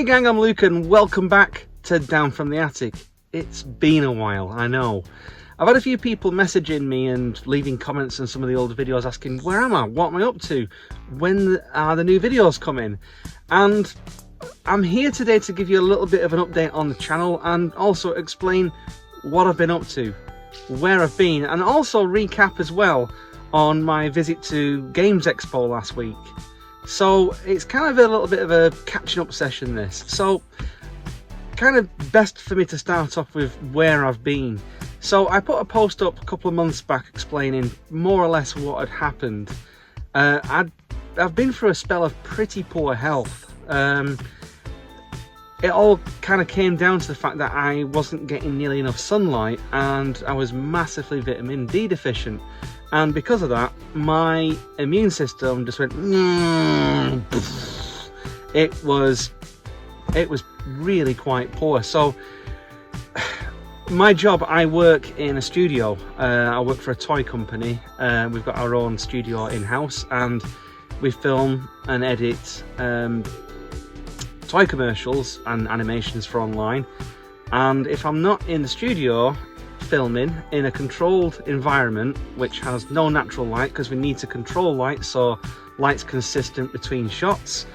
Hey gang, I'm Luke and welcome back to Down from the Attic. It's been a while, I know. I've had a few people messaging me and leaving comments on some of the older videos asking, where am I? What am I up to? When are the new videos coming? And I'm here today to give you a little bit of an update on the channel and also explain what I've been up to, where I've been, and also recap as well on my visit to Games Expo last week. So it's kind of a little bit of a catching up session this. So kind of best for me to start off with where I've been. So I put a post up a couple of months back explaining more or less what had happened. I've been through a spell of pretty poor health. It all kind of came down to the fact that I wasn't getting nearly enough sunlight and I was massively vitamin D deficient. And because of that, my immune system just went. It was really quite poor. So my job, I work in a studio. I work for a toy company. We've got our own studio in-house and we film and edit toy commercials and animations for online. And if I'm not in the studio filming in a controlled environment which has no natural light, because we need to control light so light's consistent between shots,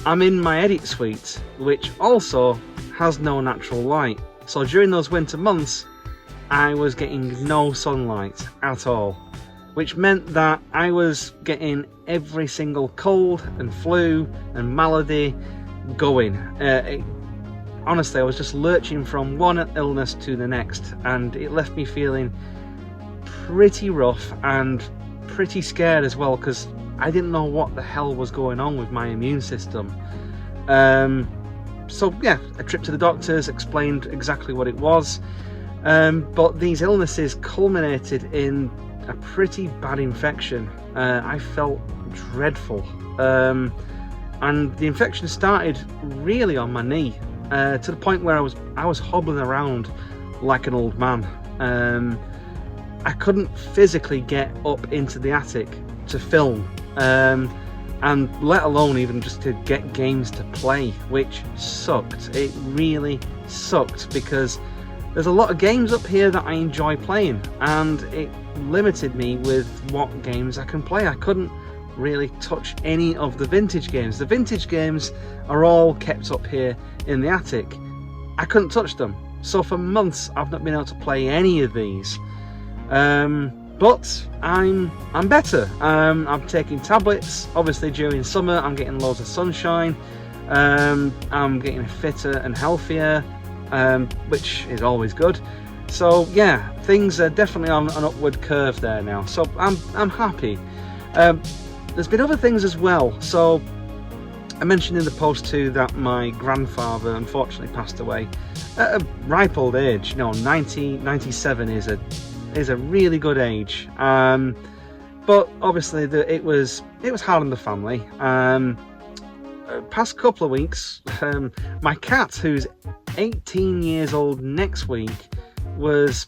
I'm in my edit suite which also has no natural light. So during those winter months I was getting no sunlight at all, which meant that I was getting every single cold and flu and malady going. Honestly, I was just lurching from one illness to the next, and it left me feeling pretty rough and pretty scared as well, because I didn't know what the hell was going on with my immune system. So yeah, a trip to the doctors explained exactly what it was, but these illnesses culminated in a pretty bad infection. I felt dreadful, and the infection started really on my knee. To the point where I was hobbling around like an old man. I couldn't physically get up into the attic to film, and let alone even just to get games to play, which sucked. It really sucked, because there's a lot of games up here that I enjoy playing, and it limited me with what games I can play. I couldn't really touch any of the vintage games. The vintage games are all kept up here in the attic. I couldn't touch them, so for months I've not been able to play any of these. But I'm better. I'm taking tablets. Obviously during summer I'm getting loads of sunshine. I'm getting fitter and healthier, which is always good. So yeah, things are definitely on an upward curve there now, so I'm happy. There's been other things as well. So I mentioned in the post too that my grandfather unfortunately passed away at a ripe old age. You know, 97 is a really good age. But obviously it was hard on the family. Past couple of weeks, my cat, who's 18 years old next week, was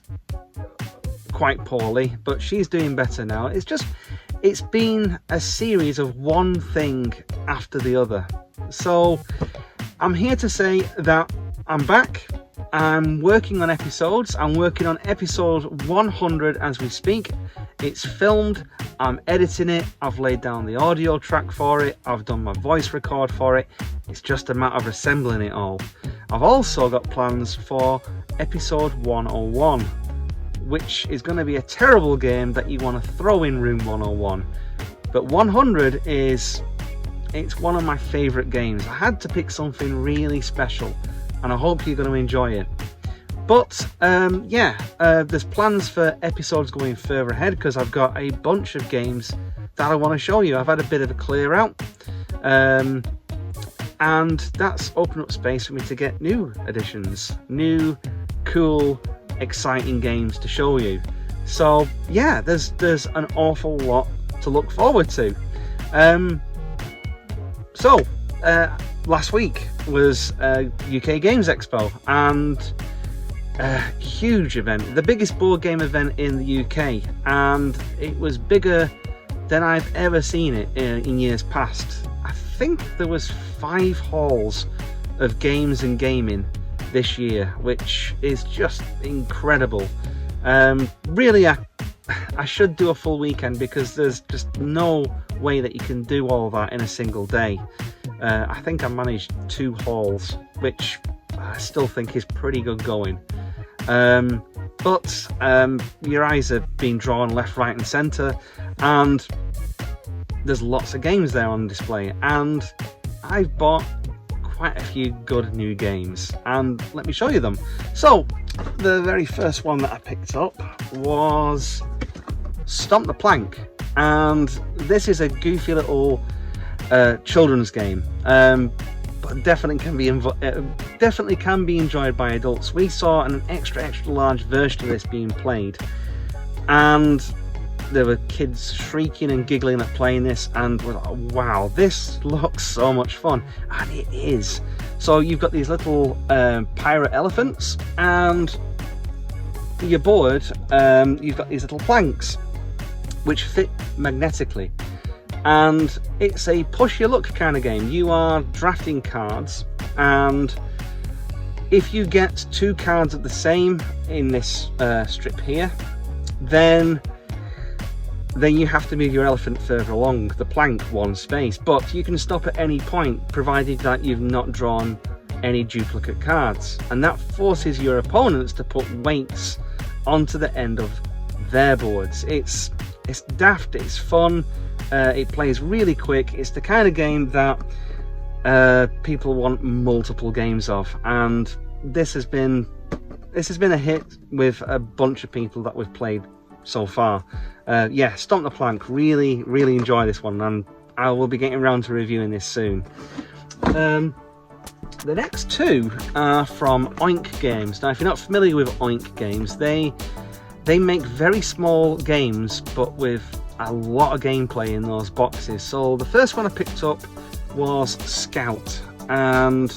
quite poorly, but she's doing better now. It's been a series of one thing after the other. So I'm here to say that I'm back. I'm working on episodes. I'm working on episode 100 as we speak. It's filmed. I'm editing it. I've laid down the audio track for it. I've done my voice record for it. It's just a matter of assembling it all. I've also got plans for episode 101. Which is going to be a terrible game that you want to throw in room 101. But 100 it's one of my favourite games. I had to pick something really special, and I hope you're going to enjoy it. But there's plans for episodes going further ahead, because I've got a bunch of games that I want to show you. I've had a bit of a clear out, and that's opened up space for me to get new additions, new cool exciting games to show you. So yeah, there's an awful lot to look forward to. Last week was UK Games Expo, and a huge event, the biggest board game event in the UK, and it was bigger than I've ever seen it in years past. I think there was 5 halls of games and gaming this year, which is just incredible. Really, I should do a full weekend because there's just no way that you can do all that in a single day. I think I managed 2 halls, which I still think is pretty good going. But your eyes are being drawn left, right and centre, and there's lots of games there on display, and I've bought quite a few good new games, and let me show you them. So the very first one that I picked up was Stomp The Plank, and this is a goofy little children's game, but definitely can be enjoyed by adults. We saw an extra large version of this being played, and there were kids shrieking and giggling at playing this, and we're like, wow, this looks so much fun. And it is. So you've got these little pirate elephants, and you're bored. You've got these little planks which fit magnetically, and it's a push your luck kind of game. You are drafting cards, and if you get 2 cards of the same in this strip here, then you have to move your elephant further along the plank 1 space, but you can stop at any point provided that you've not drawn any duplicate cards, and that forces your opponents to put weights onto the end of their boards. It's daft, it's fun, it plays really quick. It's the kind of game that people want multiple games of, and this has been a hit with a bunch of people that we've played so far. Yeah, Stomp The Plank, really enjoy this one, and I will be getting around to reviewing this soon. The next 2 are from Oink Games. Now, if you're not familiar with Oink Games, they make very small games, but with a lot of gameplay in those boxes. So the first one I picked up was Scout, and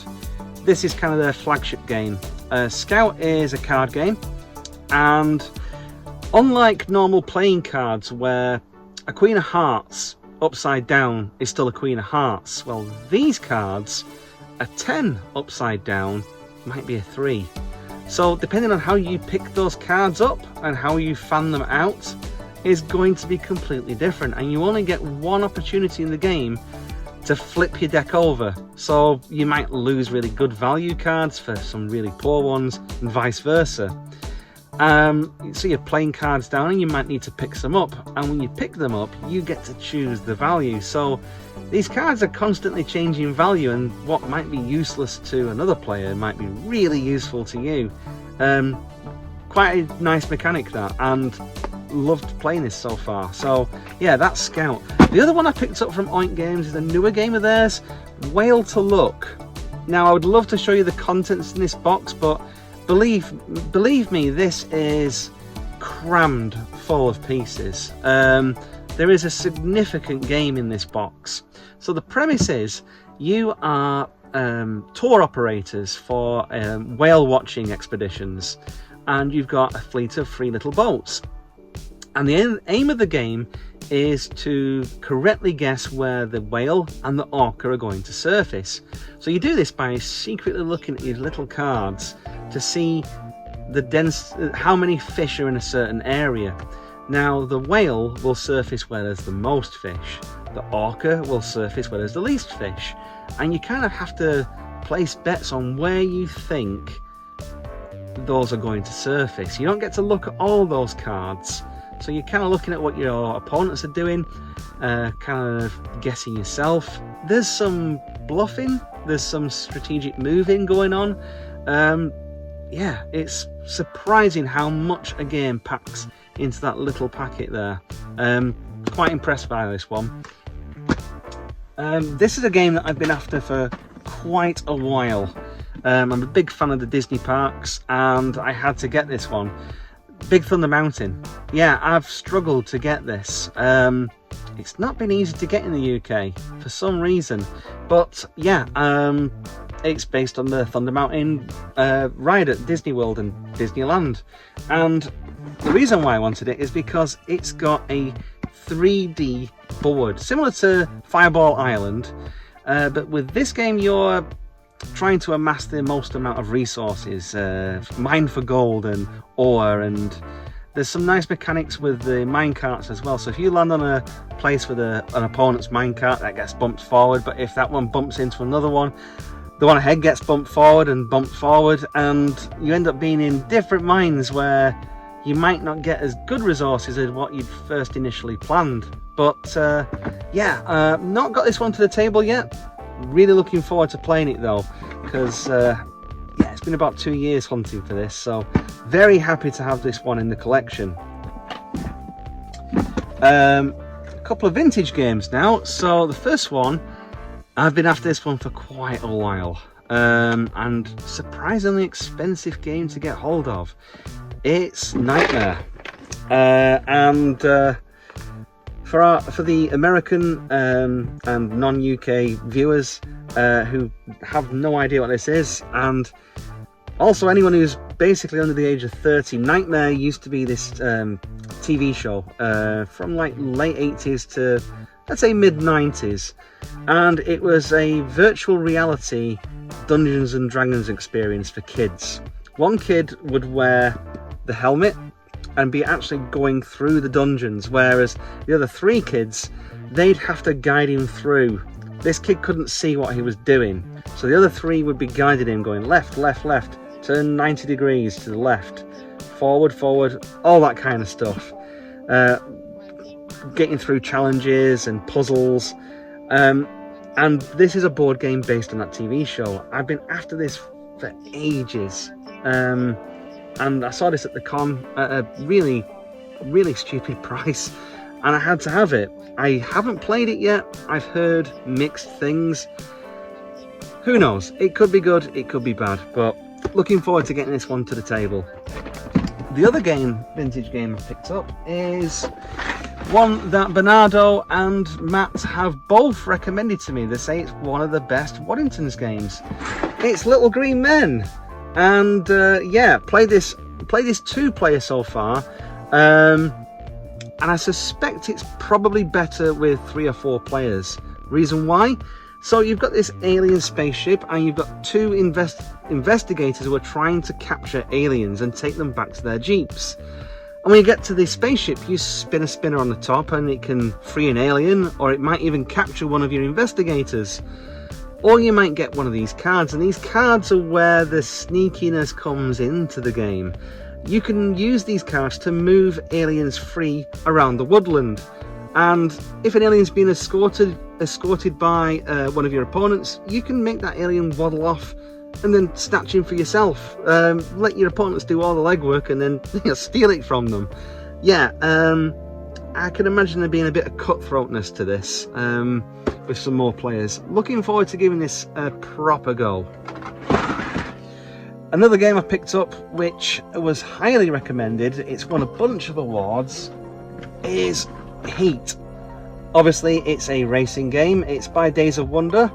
this is kind of their flagship game. Scout is a card game, and unlike normal playing cards where a Queen of Hearts upside down is still a Queen of Hearts, well, these cards, a 10 upside down might be a 3. So depending on how you pick those cards up and how you fan them out is going to be completely different, and you only get 1 opportunity in the game to flip your deck over. So you might lose really good value cards for some really poor ones, and vice versa. So you're playing cards down and you might need to pick some up, and when you pick them up you get to choose the value. So these cards are constantly changing value, and what might be useless to another player might be really useful to you. Quite a nice mechanic that, and loved playing this so far. So yeah, that's Scout. The other one I picked up from Oink Games is a newer game of theirs, Whale to Look. Now I would love to show you the contents in this box, but believe me, this is crammed full of pieces. There is a significant game in this box. So the premise is you are tour operators for whale watching expeditions, and you've got a fleet of 3 little boats. And the aim of the game is to correctly guess where the whale and the orca are going to surface. So you do this by secretly looking at these little cards to see how many fish are in a certain area. Now, the whale will surface where there's the most fish. The orca will surface where there's the least fish. And you kind of have to place bets on where you think those are going to surface. You don't get to look at all those cards. So you're kind of looking at what your opponents are doing, kind of guessing yourself. There's some bluffing, there's some strategic moving going on. Yeah, it's surprising how much a game packs into that little packet there. Quite impressed by this one. This is a game that I've been after for quite a while. I'm a big fan of the Disney parks, and I had to get this one. Big Thunder Mountain. Yeah, I've struggled to get this. It's not been easy to get in the UK for some reason, but yeah, it's based on the Thunder Mountain ride at Disney World and Disneyland, and the reason why I wanted it is because it's got a 3D board similar to Fireball Island, but with this game you're trying to amass the most amount of resources, mine for gold and ore, and there's some nice mechanics with the minecarts as well. So if you land on a place with an opponent's minecart, that gets bumped forward, but if that one bumps into another one, the one ahead gets bumped forward, and you end up being in different mines where you might not get as good resources as what you'd first initially planned. But yeah, not got this one to the table yet. Really looking forward to playing it though, because yeah, it's been about 2 years hunting for this, so very happy to have this one in the collection. A couple of vintage games now. So the first one, I've been after this one for quite a while, and surprisingly expensive game to get hold of. It's Nightmare, and for the American and non-UK viewers who have no idea what this is, and also anyone who's basically under the age of 30, Nightmare used to be this TV show from like late 80s to, let's say, mid 90s, and it was a virtual reality Dungeons and Dragons experience for kids. One kid would wear the helmet and be actually going through the dungeons, whereas the other 3 kids, they'd have to guide him through. This kid couldn't see what he was doing, so the other 3 would be guiding him, going left, left, left, turn 90 degrees to the left, forward, forward, all that kind of stuff. Getting through challenges and puzzles, and this is a board game based on that TV show. I've been after this for ages, and I saw this at the con at a really, really stupid price, and I had to have it. I haven't played it yet. I've heard mixed things. Who knows? It could be good, it could be bad, but looking forward to getting this one to the table. The other vintage game I picked up, is one that Bernardo and Matt have both recommended to me. They say it's one of the best Waddington's games. It's Little Green Men, and yeah, played this 2-player so far, and I suspect it's probably better with 3 or 4 players. Reason why? So you've got this alien spaceship, and you've got 2 investigators who are trying to capture aliens and take them back to their jeeps. And when you get to the spaceship, you spin a spinner on the top and it can free an alien, or it might even capture one of your investigators. Or you might get one of these cards, and these cards are where the sneakiness comes into the game. You can use these cards to move aliens free around the woodland. And if an alien's being escorted by one of your opponents, you can make that alien waddle off and then snatch him for yourself. Let your opponents do all the legwork and then steal it from them. Yeah, I can imagine there being a bit of cutthroatness to this with some more players. Looking forward to giving this a proper go. Another game I picked up, which was highly recommended, it's won a bunch of awards, is Heat. Obviously it's a racing game. It's by Days of Wonder,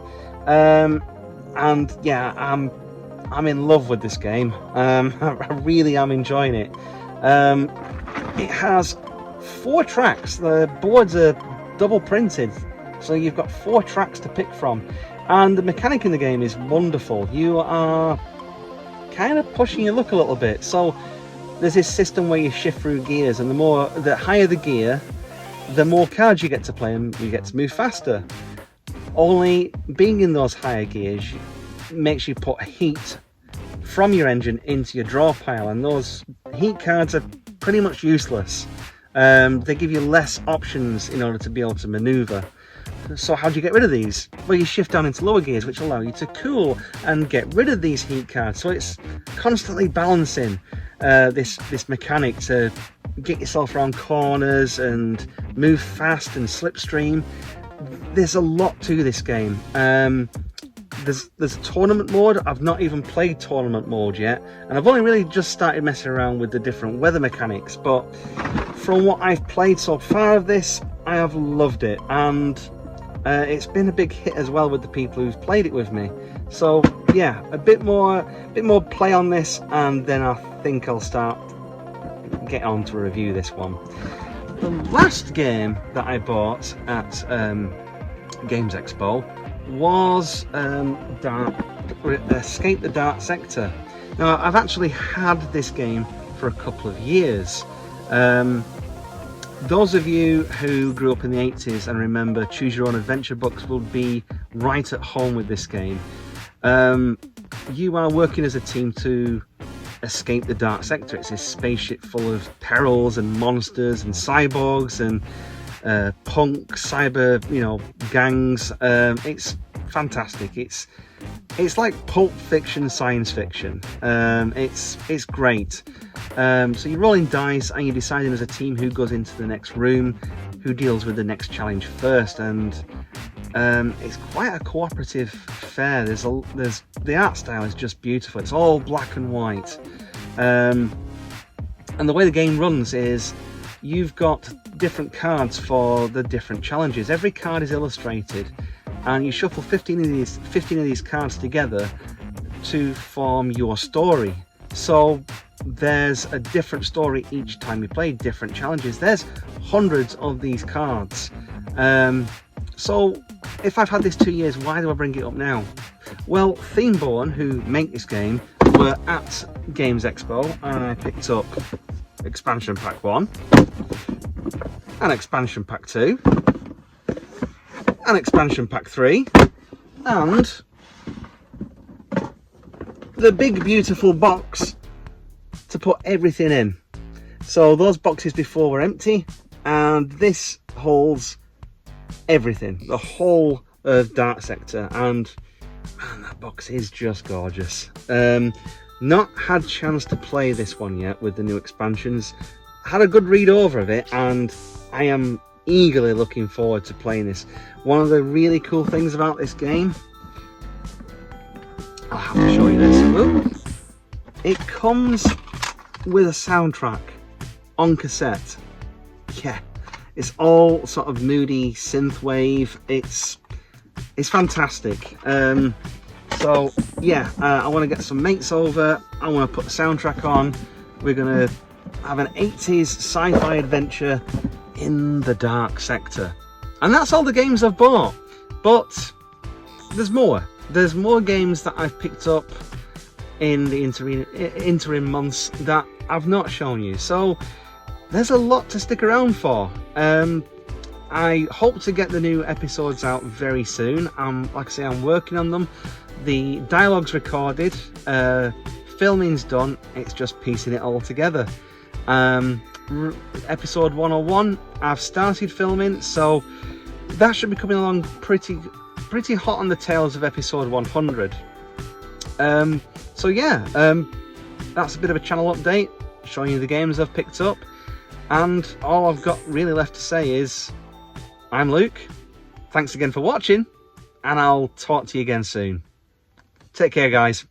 and yeah, I'm in love with this game. I really am enjoying it. It has 4 tracks. The boards are double printed, so you've got 4 tracks to pick from, and the mechanic in the game is wonderful. You are kind of pushing your luck a little bit. So there's this system where you shift through gears, and the higher the gear, the more cards you get to play and you get to move faster. Only being in those higher gears makes you put heat from your engine into your draw pile, and those heat cards are pretty much useless. They give you less options in order to be able to maneuver. So how do you get rid of these? Well, you shift down into lower gears, which allow you to cool and get rid of these heat cards. So it's constantly balancing this mechanic to get yourself around corners and move fast and slipstream. There's a lot to this game. There's a tournament mode. I've not even played tournament mode yet, and I've only really just started messing around with the different weather mechanics, but from what I've played so far of this, I have loved it, and it's been a big hit as well with the people who've played it with me. So yeah, a bit more play on this, and then I think I'll start getting on to review this one. The last game that I bought at Games Expo was that Escape the Dark Sector. Now, I've actually had this game for a couple of years. Those of you who grew up in the 80s and remember Choose Your Own Adventure books will be right at home with this game. You are working as a team to escape the Dark Sector. It's this spaceship full of perils and monsters and cyborgs and punk cyber, gangs. It's fantastic. It's like Pulp Fiction science fiction. It's great. So you're rolling dice and you're deciding as a team who goes into the next room, who deals with the next challenge first, and it's quite a cooperative fair. The art style is just beautiful. It's all black and white, and the way the game runs is you've got different cards for the different challenges. Every card is illustrated, and you shuffle 15 of these cards together to form your story. So there's a different story each time you play, different challenges. There's hundreds of these cards. So if I've had this 2 years, why do I bring it up now? Well, Themeborn, who make this game, were at Games Expo, and I picked up Expansion Pack 1, and Expansion Pack 2, and Expansion Pack 3, and the big beautiful box to put everything in. So those boxes before were empty, and this holds everything, the whole of Dark Sector, and man, that box is just gorgeous. Not had chance to play this one yet with the new expansions. Had a good read over of it, and I am eagerly looking forward to playing this. One of the really cool things about this game, I'll have to show you this. Ooh. It comes with a soundtrack on cassette. Yeah, it's all sort of moody synthwave. It's fantastic. So yeah, I want to get some mates over. I want to put the soundtrack on. We're gonna have an 80s sci-fi adventure in the Dark Sector, and that's all the games I've bought. But there's more. There's more games that I've picked up in the interim months that I've not shown you. So there's a lot to stick around for. I hope to get the new episodes out very soon. Like I say, I'm working on them. The dialogue's recorded, filming's done. It's just piecing it all together. Episode 101, I've started filming, so that should be coming along pretty hot on the tails of episode 100. So yeah, that's a bit of a channel update, showing you the games I've picked up, and all I've got really left to say is I'm Luke. Thanks again for watching, and I'll talk to you again soon. Take care, guys.